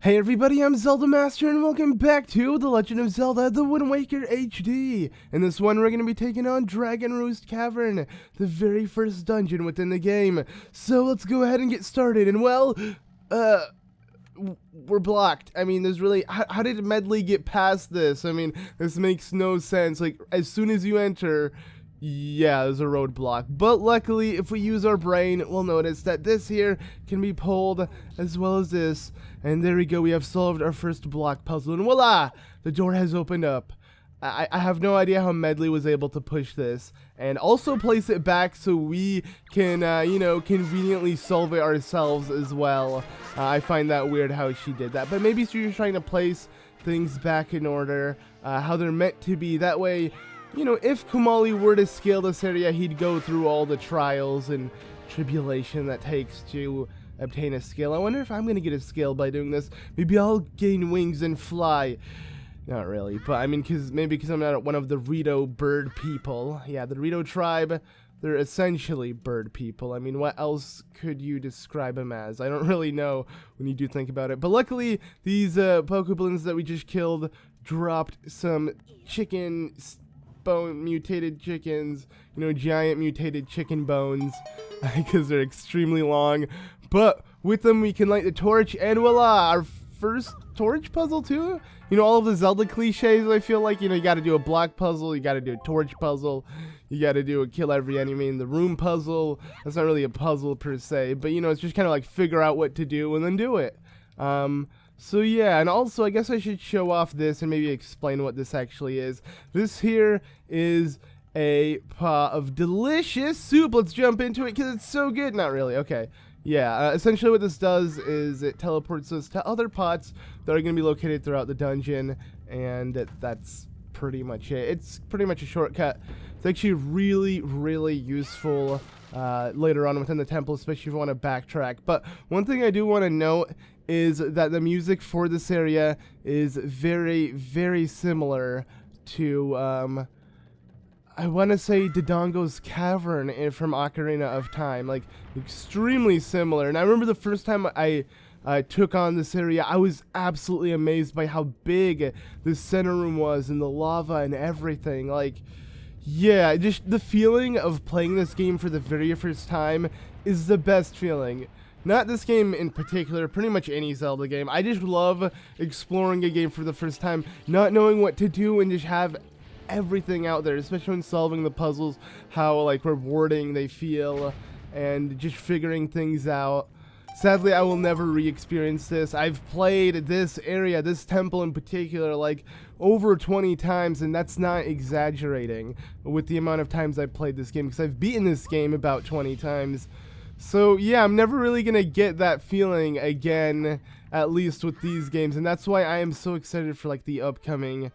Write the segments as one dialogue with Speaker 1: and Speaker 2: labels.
Speaker 1: Hey everybody, I'm ZeldaMaster and welcome back to The Legend of Zelda The Wind Waker HD. In this one we're going to be taking on Dragon Roost Cavern, the very first dungeon within the game. So let's go ahead and get started, and well, we're blocked. I mean, there's really, how did Medley get past this? I mean, this makes no sense. Like, as soon as you enter, yeah, there's a roadblock. But luckily, if we use our brain, we'll notice that this here can be pulled as well as this. And there we go, we have solved our first block puzzle. And voila! The door has opened up. I have no idea how Medley was able to push this. And also place it back so we can, you know, conveniently solve it ourselves as well. I find that weird how she did that. But maybe she was trying to place things back in order, how they're meant to be. That way, you know, if Kumali were to scale this area, he'd go through all the trials and tribulation that takes to obtain a skill. I wonder if I'm going to get a skill by doing this. Maybe I'll gain wings and fly. Not really, but I mean, maybe because I'm not one of the Rito bird people. Yeah, the Rito tribe, they're essentially bird people. I mean, what else could you describe them as? I don't really know when you do think about it. But luckily, these Pokeballoons that we just killed dropped some chicken mutated chickens, you know, giant mutated chicken bones, because they're extremely long. But with them we can light the torch, and voila, our first torch puzzle too. You know, all of the Zelda cliches, I feel like, you know, you gotta do a block puzzle, you gotta do a torch puzzle, you gotta do a kill every enemy in the room puzzle. That's not really a puzzle per se, but you know, it's just kind of like figure out what to do and then do it. So yeah, and also I guess I should show off this and maybe explain what this actually is. This here is a pot of delicious soup. Let's jump into it because it's so good. Not really. Okay. Yeah, essentially what this does is it teleports us to other pots that are going to be located throughout the dungeon, and that's pretty much it. It's pretty much a shortcut. It's actually really, really useful later on within the temple, especially if you want to backtrack. But one thing I do want to note is that the music for this area is very, very similar to, I want to say Dodongo's Cavern from Ocarina of Time, like extremely similar. And I remember the first time I took on this area, I was absolutely amazed by how big the center room was and the lava and everything. Like, yeah, just the feeling of playing this game for the very first time is the best feeling. Not this game in particular, pretty much any Zelda game. I just love exploring a game for the first time, not knowing what to do and just have everything out there, especially when solving the puzzles, how like rewarding they feel, and just figuring things out. Sadly, I will never re-experience this. I've played this area, this temple in particular, like over 20 times, and that's not exaggerating with the amount of times I've played this game, because I've beaten this game about 20 times. So yeah, I'm never really gonna get that feeling again, at least with these games, and that's why I am so excited for like the upcoming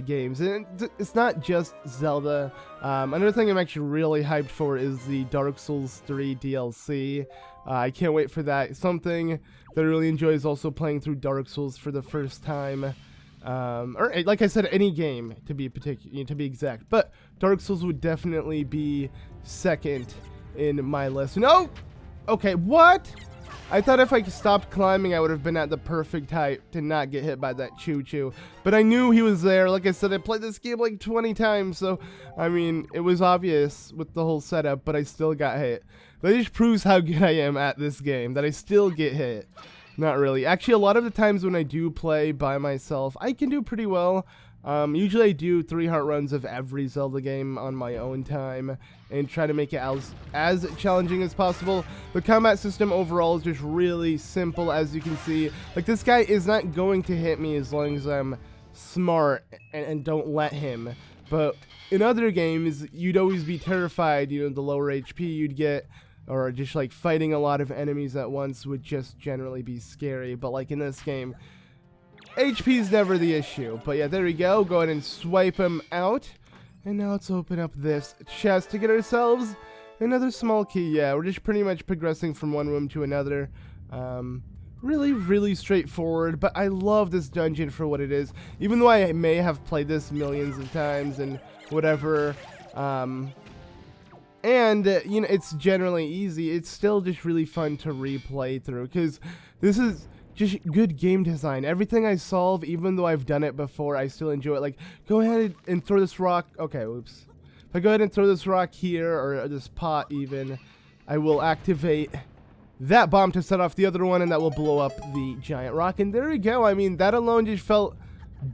Speaker 1: games. And it's not just Zelda. Another thing I'm actually really hyped for is the Dark Souls 3 DLC. I can't wait for that. Something that I really enjoy is also playing through Dark Souls for the first time. Or like I said, any game to be exact. But Dark Souls would definitely be second in my list. No! Okay, what? I thought if I stopped climbing, I would have been at the perfect height to not get hit by that choo-choo. But I knew he was there. Like I said, I played this game like 20 times, so, I mean, it was obvious with the whole setup, but I still got hit. That just proves how good I am at this game, that I still get hit. Not really. Actually, a lot of the times when I do play by myself, I can do pretty well. Usually I do 3 heart runs of every Zelda game on my own time and try to make it as challenging as possible. The combat system overall is just really simple, as you can see. Like, this guy is not going to hit me as long as I'm smart and don't let him. But in other games, you'd always be terrified, you know, the lower HP you'd get, or just like fighting a lot of enemies at once would just generally be scary. But like in this game, HP is never the issue. But yeah, there we go. Go ahead and swipe him out. And now let's open up this chest to get ourselves another small key. Yeah, we're just pretty much progressing from one room to another. Really, really straightforward. But I love this dungeon for what it is. Even though I may have played this millions of times and whatever. And, you know, it's generally easy. It's still just really fun to replay through. Because this is just good game design. Everything I solve, even though I've done it before, I still enjoy it. Like, go ahead and throw this rock. Okay, oops. If I go ahead and throw this rock here, or this pot even, I will activate that bomb to set off the other one, and that will blow up the giant rock. And there we go. I mean, that alone just felt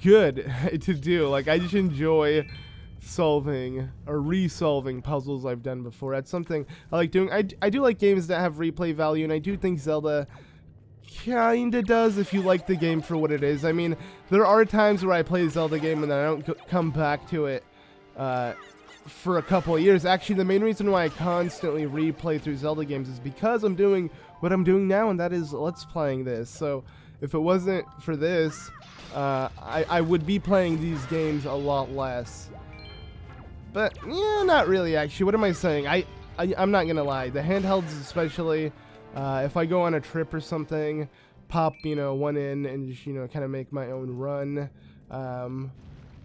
Speaker 1: good to do. Like, I just enjoy solving or resolving puzzles I've done before. That's something I like doing. I do like games that have replay value, and I do think Zelda kinda does if you like the game for what it is. I mean, there are times where I play a Zelda game and then I don't come back to it for a couple of years. Actually, the main reason why I constantly replay through Zelda games is because I'm doing what I'm doing now, and that is let's playing this. So if it wasn't for this, I would be playing these games a lot less. But yeah, not really actually. What am I saying? I'm not gonna lie. The handhelds especially, if I go on a trip or something, pop, you know, one in and just, you know, kind of make my own run.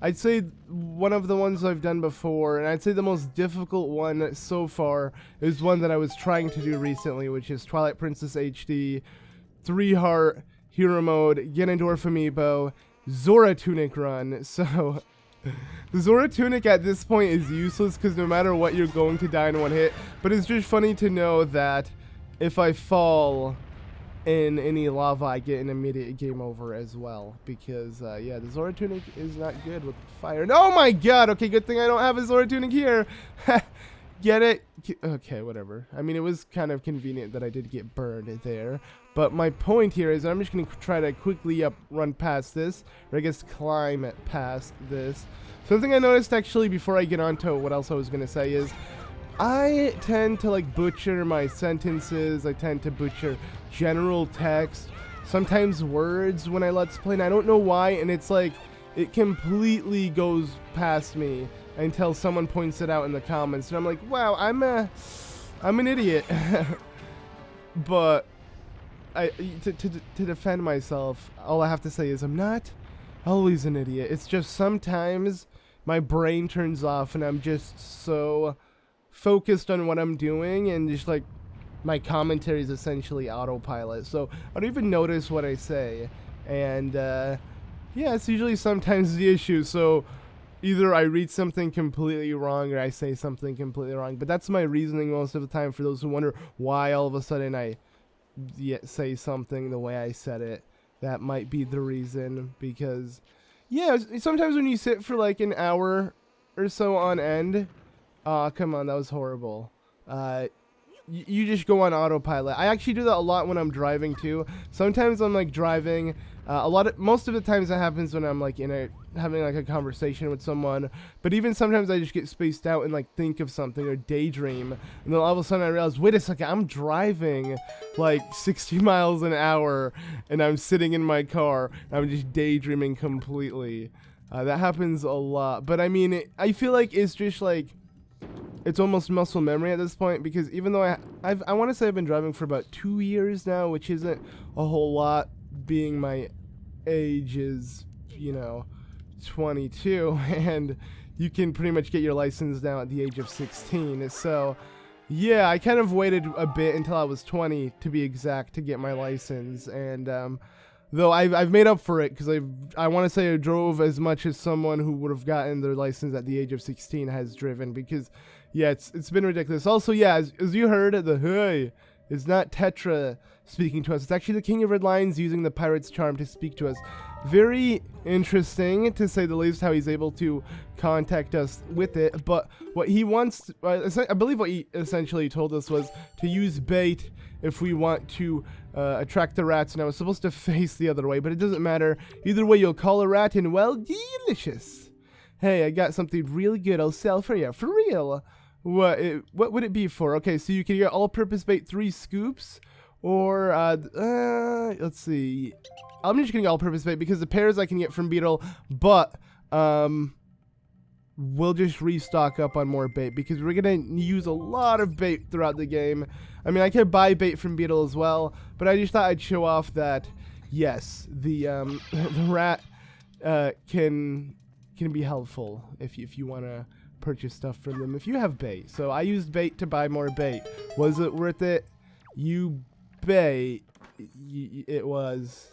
Speaker 1: I'd say one of the ones I've done before, and I'd say the most difficult one so far, is one that I was trying to do recently, which is Twilight Princess HD, 3-heart, Hero Mode, Ganondorf Amiibo, Zora Tunic run. So the Zora Tunic at this point is useless because no matter what, you're going to die in one hit. But it's just funny to know that if I fall in any lava, I get an immediate game over as well. Because, yeah, the Zora Tunic is not good with fire. And oh my god! Okay, good thing I don't have a Zora Tunic here. Get it? Okay, whatever. I mean, it was kind of convenient that I did get burned there. But my point here is I'm just going to try to quickly run past this. Or I guess climb past this. Something I noticed actually before I get on to what else I was going to say is I tend to like butcher my sentences. I tend to butcher general text. Sometimes words when I let's play. And I don't know why. And it's like it completely goes past me until someone points it out in the comments, and I'm like, wow, I'm an idiot. But to defend myself, all I have to say is I'm not always an idiot. It's just sometimes my brain turns off and I'm just so focused on what I'm doing, and just like my commentary is essentially autopilot, so I don't even notice what I say. And yeah, it's usually sometimes the issue. So either I read something completely wrong or I say something completely wrong. But that's my reasoning most of the time, for those who wonder why all of a sudden I say something the way I said it. That might be the reason. Because, yeah, sometimes when you sit for like an hour or so on end... Aw, come on, that was horrible. You just go on autopilot. I actually do that a lot when I'm driving too. Sometimes I'm like driving. Most of the times that happens when I'm like having like a conversation with someone. But even sometimes I just get spaced out and like think of something or daydream, and then all of a sudden I realize, wait a second, I'm driving like 60 miles an hour and I'm sitting in my car and I'm just daydreaming completely. That happens a lot. But I mean, I feel like it's just like, it's almost muscle memory at this point, because even though I want to say I've been driving for about 2 years now, which isn't a whole lot, being my age is, you know, 22, and you can pretty much get your license now at the age of 16. So yeah, I kind of waited a bit until I was 20 to be exact to get my license. And though I've made up for it, because I want to say I drove as much as someone who would have gotten their license at the age of 16 has driven, because yeah, it's been ridiculous. Also, yeah, as you heard, the hey is not Tetra speaking to us. It's actually the King of Red Lions using the pirate's charm to speak to us. Very interesting, to say the least, how he's able to contact us with it. But what he wants, I believe what he essentially told us was to use bait if we want to attract the rats. And I was supposed to face the other way, but it doesn't matter. Either way, you'll call a rat and, well, delicious. Hey, I got something really good I'll sell for you. For real. What would it be for? Okay, so you can get all-purpose bait 3 scoops, or let's see. I'm just getting all-purpose bait because the pairs I can get from Beetle, but we'll just restock up on more bait because we're gonna use a lot of bait throughout the game. I mean, I could buy bait from Beetle as well, but I just thought I'd show off that yes, the the rat can be helpful if you wanna purchase stuff from them if you have bait. So I used bait to buy more bait. Was it worth it? You bait. it was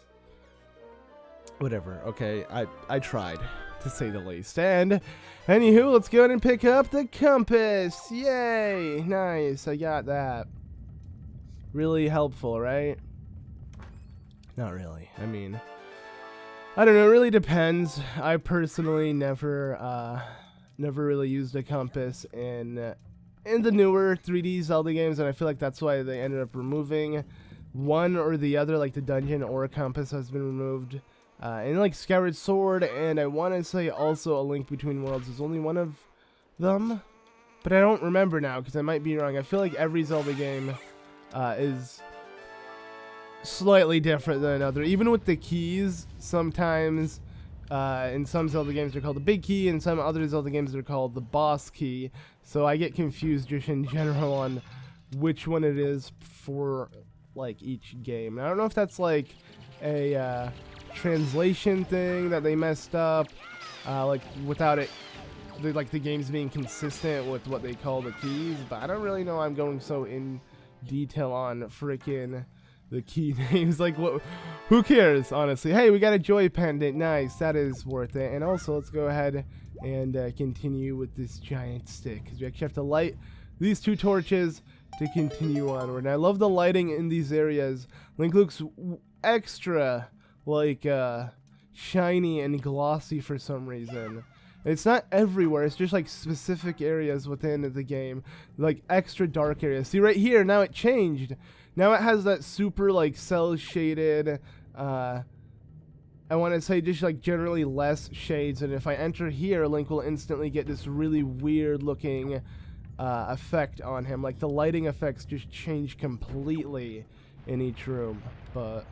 Speaker 1: whatever. Okay, I tried, to say the least. And anywho, let's go ahead and pick up the compass. Yay! Nice, I got that. Really helpful, right? Not really. I mean, I don't know, it really depends. I personally never really used a compass in the newer 3D Zelda games, and I feel like that's why they ended up removing one or the other, like the dungeon or compass has been removed. And like Skyward Sword, and I want to say also A Link Between Worlds is only one of them, but I don't remember now because I might be wrong. I feel like every Zelda game is slightly different than another. Even with the keys, sometimes in some Zelda games they're called the big key, and some other Zelda games they're called the boss key. So I get confused just in general on which one it is for like each game. I don't know if that's like a translation thing that they messed up, like without it, like the games being consistent with what they call the keys, but I don't really know. I'm going so in detail on freaking the key names, like what, who cares, honestly. Hey, we got a joy pendant, nice, that is worth it. And also let's go ahead and continue with this giant stick, because we actually have to light these two torches to continue onward. And I love the lighting in these areas. Link looks extra like shiny and glossy for some reason. It's not everywhere, it's just like specific areas within the game, like extra dark areas. See right here, now it changed. Now it has that super like cell shaded, I want to say just like generally less shades, and if I enter here, Link will instantly get this really weird looking effect on him. Like the lighting effects just change completely in each room, but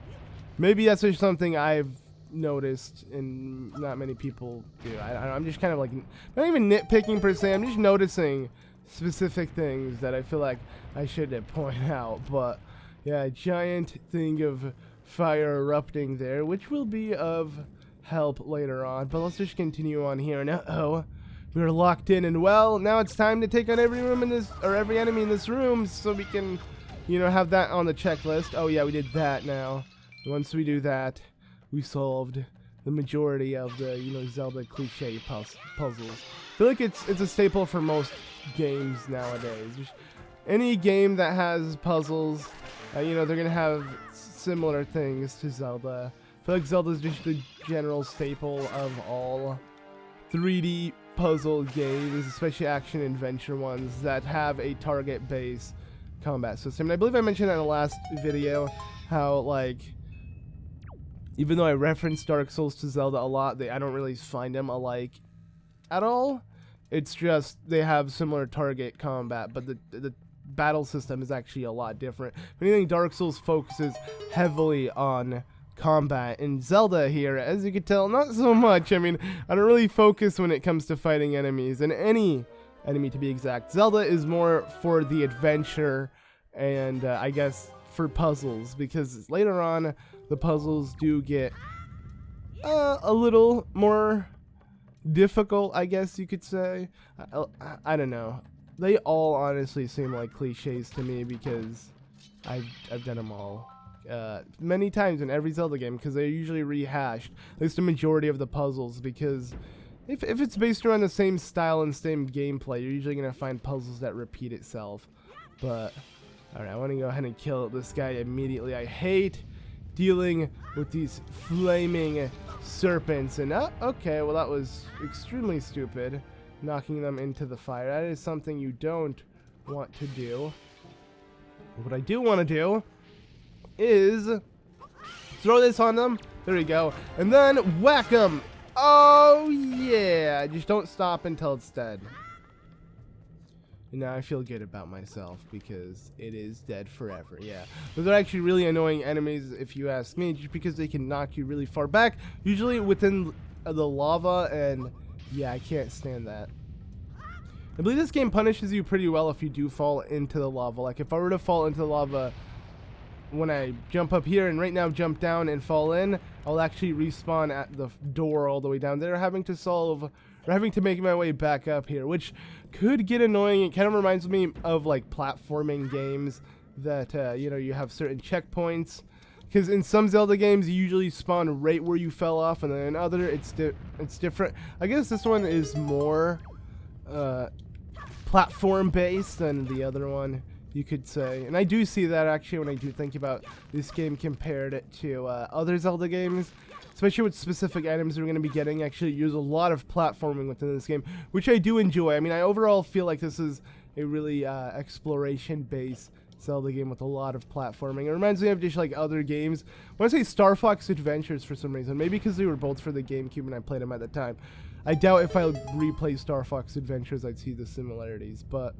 Speaker 1: maybe that's just something I've noticed and not many people do. I'm just kind of like, not even nitpicking per se, I'm just noticing specific things that I feel like I should point out. But yeah, a giant thing of fire erupting there, which will be of help later on. But let's just continue on here. And uh-oh, we're locked in, and well, now it's time to take on every room in this, or every enemy in this room, so we can, you know, have that on the checklist. Oh yeah, we did that now. Once we do that, we solved the majority of the, you know, Zelda cliche puzzles. I feel like it's a staple for most games nowadays. Just any game that has puzzles, you know, they're gonna have similar things to Zelda. I feel like Zelda's just the general staple of all 3D puzzle games, especially action adventure ones that have a target-based combat system. And I believe I mentioned that in the last video, how like, even though I reference Dark Souls to Zelda a lot, I don't really find them alike at all. It's just they have similar target combat, but the battle system is actually a lot different. If anything, Dark Souls focuses heavily on combat. In Zelda here, as you can tell, not so much. I mean, I don't really focus when it comes to fighting enemies, and any enemy to be exact. Zelda is more for the adventure and I guess for puzzles, because later on the puzzles do get a little more difficult, I guess you could say. I don't know. They all honestly seem like cliches to me, because I've done them all many times in every Zelda game, because they're usually rehashed, at least the majority of the puzzles, because if it's based around the same style and same gameplay, you're usually going to find puzzles that repeat itself. But alright, I want to go ahead and kill this guy immediately. I hate dealing with these flaming serpents. And okay, well that was extremely stupid, knocking them into the fire. That is something you don't want to do. What I do want to do is throw this on them. There we go. And then whack them. Oh yeah, just don't stop until it's dead. And now I feel good about myself, because it is dead forever. Yeah, those are actually really annoying enemies, if you ask me, just because they can knock you really far back, usually within the lava, and yeah, I can't stand that. I believe this game punishes you pretty well if you do fall into the lava. Like if I were to fall into the lava when I jump up here and right now jump down and fall in, I'll actually respawn at the door all the way down there, having to make my way back up here, which could get annoying. It kind of reminds me of like platforming games that you know, you have certain checkpoints Because in some Zelda games, you usually spawn right where you fell off, and then in other, it's different. I guess this one is more platform-based than the other one, you could say. And I do see that, actually, when I do think about this game compared it to other Zelda games. Especially with specific items we're going to be getting, actually use a lot of platforming within this game, which I do enjoy. I mean, I overall feel like this is a really exploration-based Zelda game with a lot of platforming. It reminds me of just like other games. I want to say Star Fox Adventures for some reason. Maybe because they were both for the GameCube and I played them at the time. I doubt if I replay Star Fox Adventures I'd see the similarities. But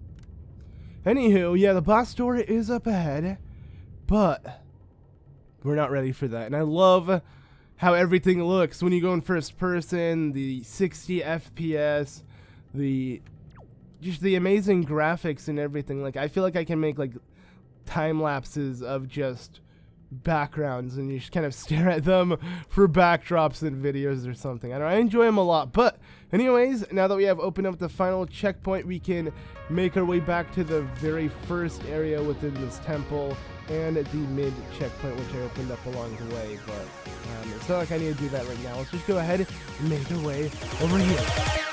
Speaker 1: anywho, yeah, the boss door is up ahead. But we're not ready for that. And I love how everything looks when you go in first person, the 60 FPS, just the amazing graphics and everything. Like, I feel like I can make like time lapses of just backgrounds and you just kind of stare at them for backdrops in videos or something. I enjoy them a lot. But anyways, now that we have opened up the final checkpoint, we can make our way back to the very first area within this temple and the mid checkpoint, which I opened up along the way. But it's not like I need to do that right now. Let's just go ahead and make our way over here.